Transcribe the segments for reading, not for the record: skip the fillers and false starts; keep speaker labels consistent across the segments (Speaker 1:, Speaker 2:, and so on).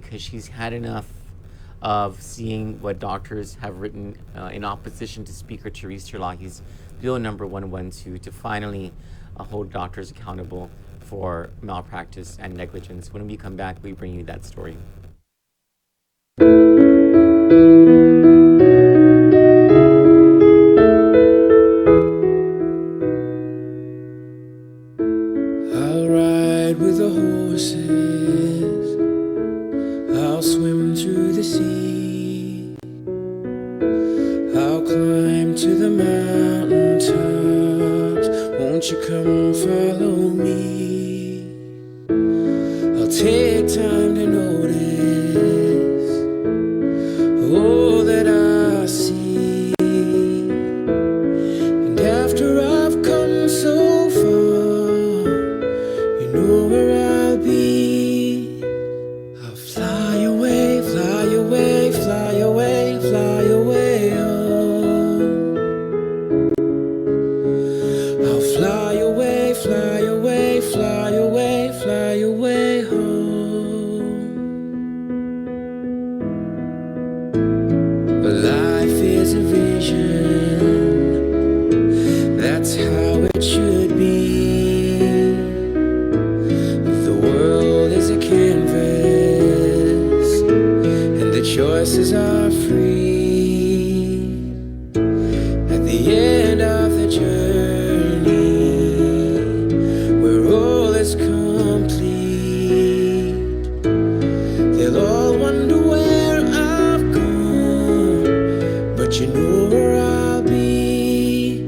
Speaker 1: because she's had enough of seeing what doctors have written in opposition to Speaker Therese Terlahi's Bill number 112 to finally hold doctors accountable for malpractice and negligence. When we come back, we bring you that story.
Speaker 2: I'll ride with the horses, I'll swim through the sea, I'll climb to the mountain tops, won't you come follow me? I'll take time to notice all that I see, and after I've come so far, you know where I'll be. I'll fly away, fly away, fly away, fly away home. I'll fly away, fly away, fly away, fly away home. But life is a vision, that's how it should be. The world is a canvas, and the choices are free. At the end of the journey, where all is complete, they'll all wonder where I've gone, but you know where I'll be.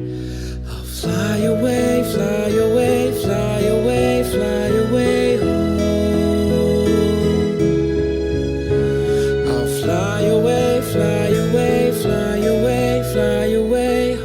Speaker 2: I'll fly away, fly away, fly away, fly away home. I'll fly away, fly away, fly away, fly away home.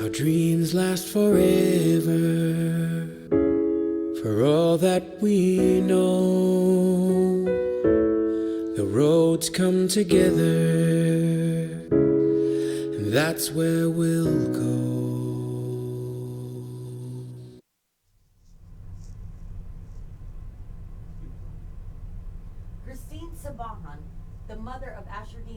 Speaker 2: Our dreams last forever, for all that we know. The roads come together, and that's where we'll go.
Speaker 3: Christine Sabahan, the mother of Asher'S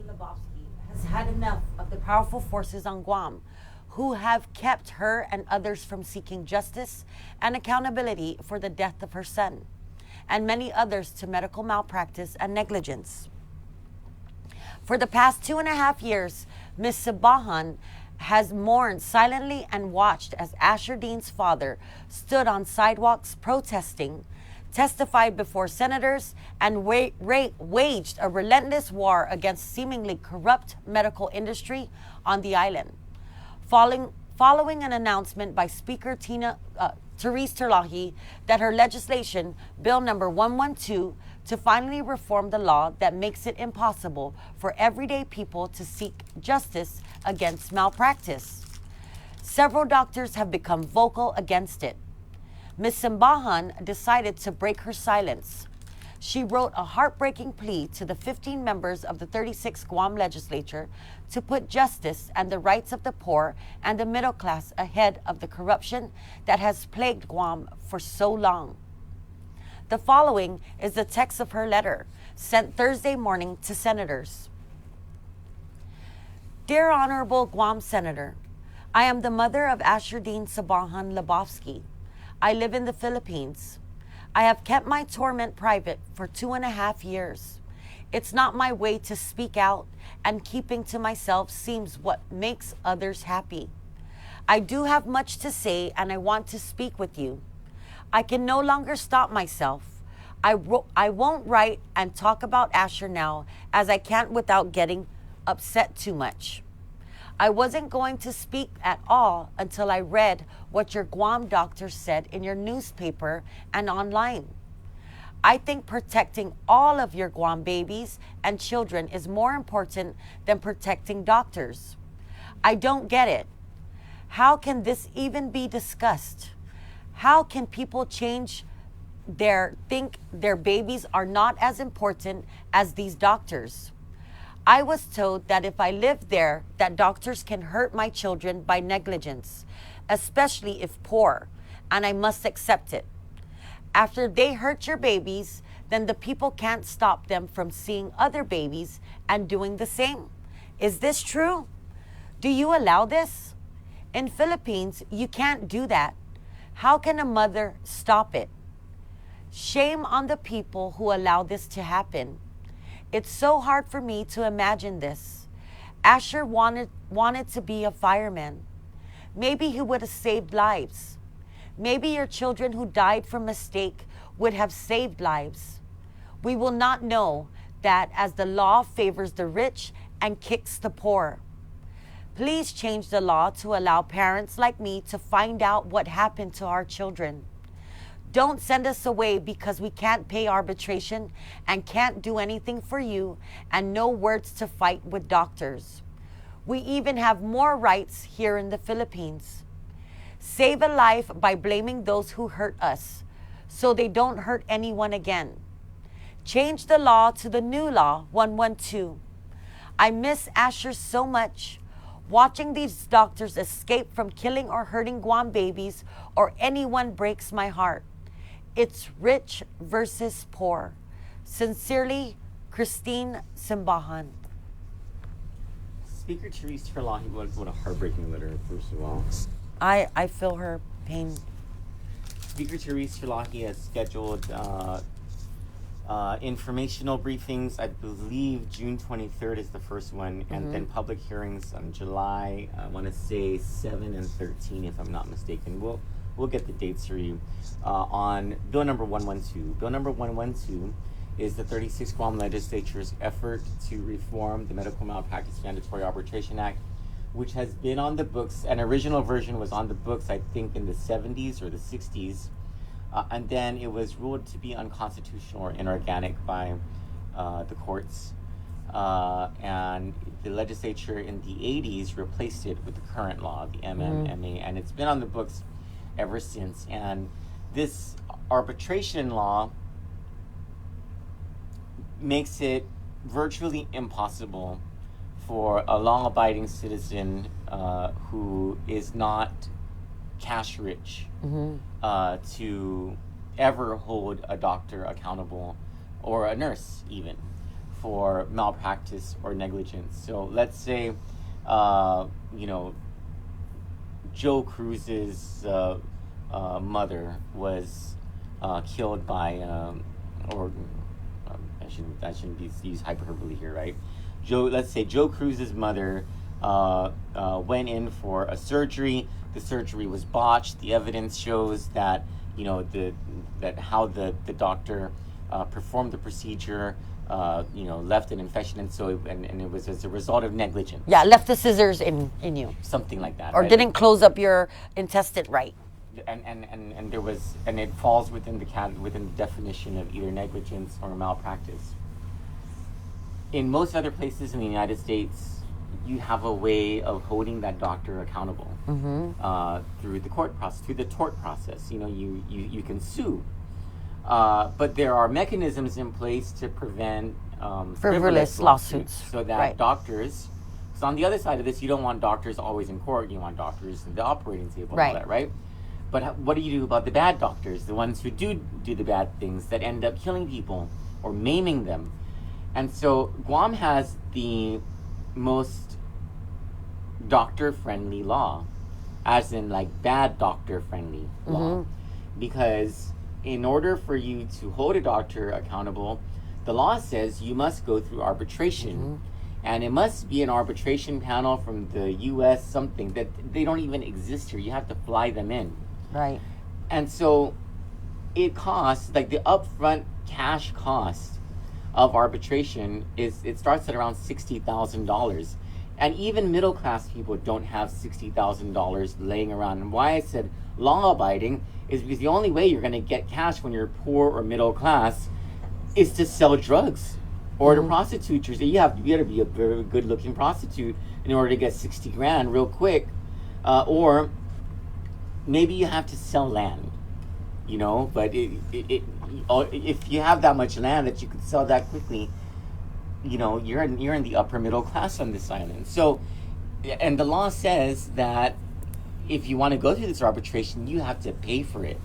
Speaker 3: has had enough of the powerful forces on Guam who have kept her and others from seeking justice and accountability for the death of her son, and many others to medical malpractice and negligence. For the past 2.5 years, Ms. Sabahan has mourned silently and watched as Asher Dean's father stood on sidewalks protesting, testified before senators, and waged a relentless war against seemingly corrupt medical industry on the island. Following an announcement by Speaker Therese Terlahi that her legislation, Bill number 112, to finally reform the law that makes it impossible for everyday people to seek justice against malpractice. Several doctors have become vocal against it. Ms. Sabahan decided to break her silence. She wrote a heartbreaking plea to the 15 members of the 36th Guam legislature to put justice and the rights of the poor and the middle class ahead of the corruption that has plagued Guam for so long. The following is the text of her letter, sent Thursday morning to senators. Dear Honorable Guam Senator, I am the mother of Asher Dean Sabahan Lebowski. I live in the Philippines. I have kept my torment private for 2.5 years. It's not my way to speak out, and keeping to myself seems what makes others happy. I do have much to say, and I want to speak with you. I can no longer stop myself. I won't write and talk about Asher now, as I can't without getting upset too much. I wasn't going to speak at all until I read what your Guam doctor said in your newspaper and online. I think protecting all of your Guam babies and children is more important than protecting doctors. I don't get it. How can this even be discussed? How can people think their babies are not as important as these doctors? I was told that if I lived there, that doctors can hurt my children by negligence, especially if poor, and I must accept it. After they hurt your babies, then the people can't stop them from seeing other babies and doing the same. Is this true? Do you allow this? In Philippines, you can't do that. How can a mother stop it? Shame on the people who allow this to happen. It's so hard for me to imagine this. Asher wanted to be a fireman. Maybe he would have saved lives. Maybe your children who died from mistake would have saved lives. We will not know that, as the law favors the rich and kicks the poor. Please change the law to allow parents like me to find out what happened to our children. Don't send us away because we can't pay arbitration and can't do anything for you and no words to fight with doctors. We even have more rights here in the Philippines. Save a life by blaming those who hurt us so they don't hurt anyone again. Change the law to the new law 112. I miss Asher's so much. Watching these doctors escape from killing or hurting Guam babies or anyone breaks my heart. It's rich versus poor. Sincerely, Christine Simbahan.
Speaker 1: Speaker Therese Terlahi, what a heartbreaking letter, first of all.
Speaker 3: I feel her pain.
Speaker 1: Speaker Therese Terlahi has scheduled informational briefings. I believe June 23rd is the first one, and then public hearings on July, I want to say 7 and 13, if I'm not mistaken. We'll get the dates for you. On Bill number 112. Bill number 112 is the 36th Guam Legislature's effort to reform the Medical Malpractice Mandatory Arbitration Act, which has been on the books. An original version was on the books, I think, in the 70s or the 60s. And then it was ruled to be unconstitutional or inorganic by the courts. And the legislature in the 80s replaced it with the current law, the MMA, and it's been on the books ever since. And this arbitration law makes it virtually impossible for a law-abiding citizen who is not cash rich to ever hold a doctor accountable, or a nurse even, for malpractice or negligence. So let's say, Joe Cruz's mother was killed by, I shouldn't use hyperbole here, right? Let's say Joe Cruz's mother went in for a surgery. The surgery was botched. The evidence shows that how the doctor performed the procedure left an infection, and it was as a result of negligence.
Speaker 3: Yeah, left the scissors in you.
Speaker 1: Something like that.
Speaker 3: Or
Speaker 1: right?
Speaker 3: didn't close up your intestine right.
Speaker 1: And there was, and it falls within the definition of either negligence or malpractice. In most other places in the United States, you have a way of holding that doctor accountable through the court process, through the tort process. You can sue, but there are mechanisms in place to prevent frivolous lawsuits, so that doctors. So on the other side of this, you don't want doctors always in court. You want doctors at the operating table, and all that, right? But what do you do about the bad doctors, the ones who do the bad things that end up killing people or maiming them? And so Guam has the most doctor-friendly law, as in like bad doctor-friendly law, because in order for you to hold a doctor accountable, the law says you must go through arbitration. And it must be an arbitration panel from the U.S., something that they don't even exist here. You have to fly them in.
Speaker 3: Right.
Speaker 1: And so it costs, like the upfront cash cost of arbitration it starts at around $60,000. And even middle class people don't have $60,000 laying around. And why I said law abiding is because the only way you're going to get cash when you're poor or middle class is to sell drugs or to prostitutes. You got to be a very good looking prostitute in order to get 60 grand real quick. Or maybe you have to sell land, but if you have that much land that you could sell that quickly, you're in the upper middle class on this island. So, and the law says that if you want to go through this arbitration, you have to pay for it.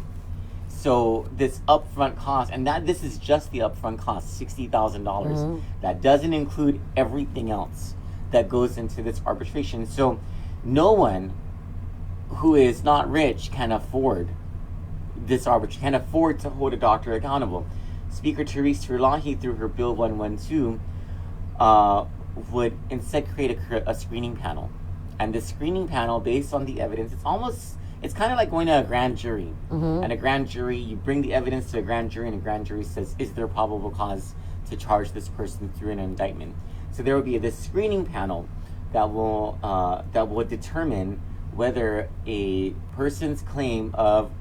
Speaker 1: So this upfront cost, and this is just the upfront cost, $60,000. That doesn't include everything else that goes into this arbitration. So no one who is not rich can afford this arbitration, can afford to hold a doctor accountable. Speaker Therese Terlahi, through her Bill 112, would instead create a screening panel. And the screening panel, based on the evidence, it's kind of like going to a grand jury. And a grand jury, you bring the evidence to a grand jury, and a grand jury says, is there probable cause to charge this person through an indictment? So there will be this screening panel that will determine whether a person's claim of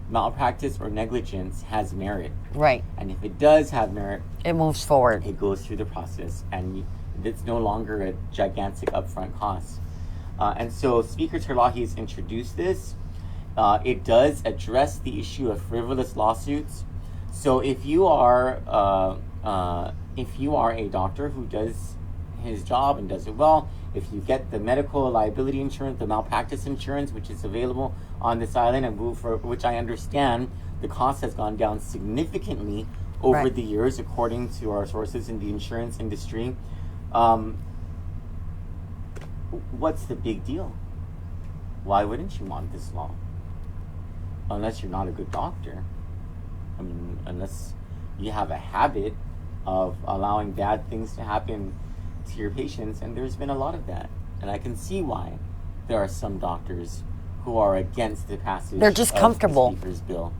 Speaker 1: malpractice or negligence has merit.
Speaker 3: Right.
Speaker 1: And if it does have merit,
Speaker 3: it moves forward.
Speaker 1: It goes through the process, and it's no longer a gigantic upfront cost. And so Speaker Terlahi has introduced this. It does address the issue of frivolous lawsuits. So if you are a doctor who does his job and does it well, if you get the medical liability insurance, the malpractice insurance, which is available on this island, and for which I understand the cost has gone down significantly over the years, according to our sources in the insurance industry. What's the big deal? Why wouldn't you want this law? Unless you're not a good doctor. I mean, unless you have a habit of allowing bad things to happen to your patients, and there's been a lot of that. And I can see why there are some doctors who are against the passage.
Speaker 3: They're just comfortable.
Speaker 1: Of the Speaker's bill.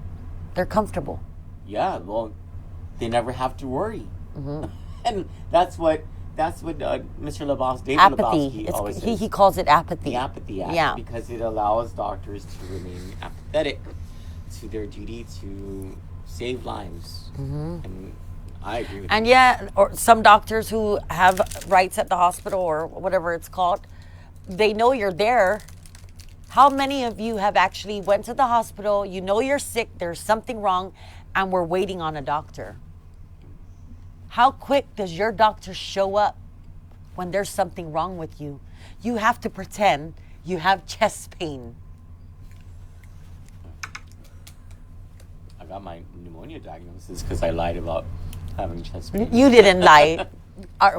Speaker 3: They're comfortable.
Speaker 1: Yeah, well, they never have to worry. And that's what Mr. David Lebowski always says.
Speaker 3: He calls it apathy.
Speaker 1: The Apathy Act, because it allows doctors to remain apathetic to their duty to save lives. And I agree with
Speaker 3: and
Speaker 1: you.
Speaker 3: yeah, or some doctors who have rights at the hospital or whatever it's called, they know you're there. How many of you have actually went to the hospital, you know you're sick, there's something wrong, and we're waiting on a doctor? How quick does your doctor show up when there's something wrong with you? You have to pretend you have chest pain.
Speaker 1: I got my pneumonia diagnosis because I lied about having chest pain.
Speaker 3: You didn't lie.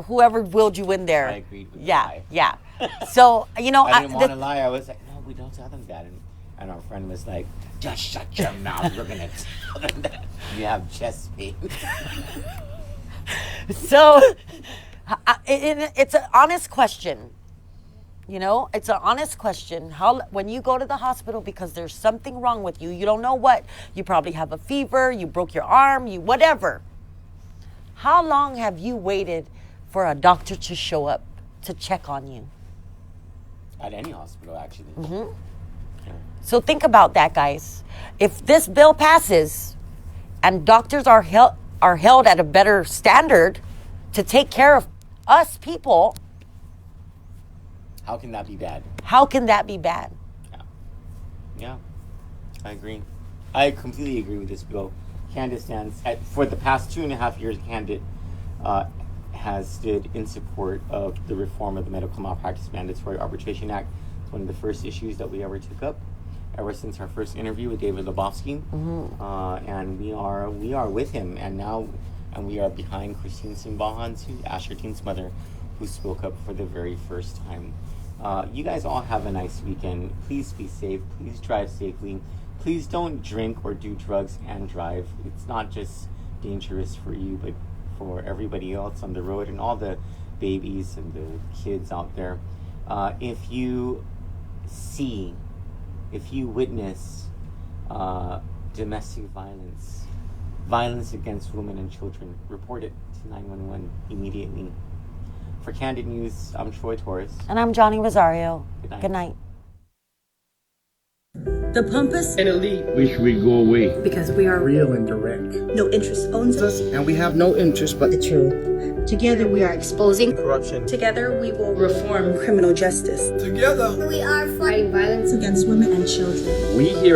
Speaker 3: Whoever willed you in there.
Speaker 1: I agreed with the
Speaker 3: yeah,
Speaker 1: lie.
Speaker 3: Yeah. So,
Speaker 1: I didn't want to lie. I was like, no, we don't tell them that. And our friend was like, just shut your mouth. We're going to tell them that you have chest pain.
Speaker 3: So, it's an honest question. It's an honest question. When you go to the hospital because there's something wrong with you, you don't know what. You probably have a fever, you broke your arm, whatever. How long have you waited for a doctor to show up to check on you?
Speaker 1: At any hospital, actually.
Speaker 3: Yeah. So think about that, guys. If this bill passes and doctors are held at a better standard to take care of us people,
Speaker 1: how can that be bad?
Speaker 3: How can that be bad?
Speaker 1: Yeah, I agree. I completely agree with this bill. Kandit stands for the past 2.5 years. Kandit has stood in support of the reform of the Medical Malpractice Mandatory Arbitration Act. It's one of the first issues that we ever took up, ever since our first interview with David Lebowski. And we are with him, and we are behind Christine Simbahan too, Asher'S mother, who spoke up for the very first time. You guys all have a nice weekend. Please be safe. Please drive safely. Please don't drink or do drugs and drive. It's not just dangerous for you, but for everybody else on the road and all the babies and the kids out there. If you witness domestic violence against women and children, report it to 911 immediately. For Kandit News, I'm Troy Torres.
Speaker 3: And I'm Johnny Rosario.
Speaker 1: Good night.
Speaker 3: Good night.
Speaker 4: The pompous
Speaker 5: and elite
Speaker 6: wish we go away.
Speaker 4: because we are
Speaker 5: real and direct.
Speaker 4: no interest owns us.
Speaker 5: And we have no interest but
Speaker 4: The truth. Together we are exposing
Speaker 5: corruption.
Speaker 4: Together we will reform criminal justice.
Speaker 5: Together
Speaker 7: We are fighting violence
Speaker 4: against women and children.
Speaker 6: We here at